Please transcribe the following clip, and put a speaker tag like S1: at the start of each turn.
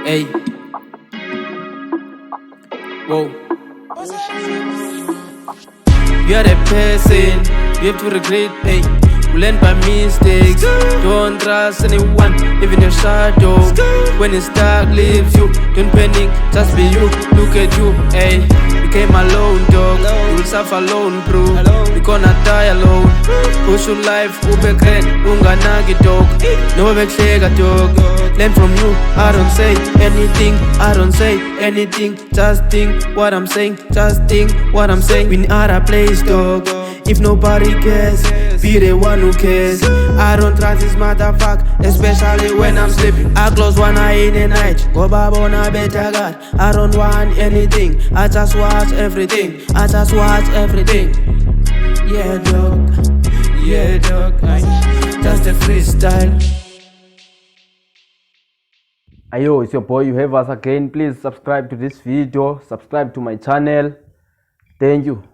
S1: Hey, whoa. You are a person, you have to regret, hey. We learn by mistakes. Don't trust anyone, even your shadow. When it's dark, leaves you. Don't panic, just be you. Look at you, hey. You came alone, dog. You will suffer alone, bro. You gonna die alone. Push your life, ube grand, unganagi, dog. No bekhleka, dog. Learn from you. I don't say anything, I don't say anything. Just think what I'm saying, just think what I'm saying. We in other place, dog. If nobody cares, be the one who cares. I don't trust this motherfucker, especially when I'm sleeping. I close one eye in the night, go babona better God. I don't want anything, I just watch everything. I just watch everything. Yeah dog, just a freestyle.
S2: Ayo, it's your boy YaHaveUs again. Please subscribe to this video, subscribe to my channel. Thank you.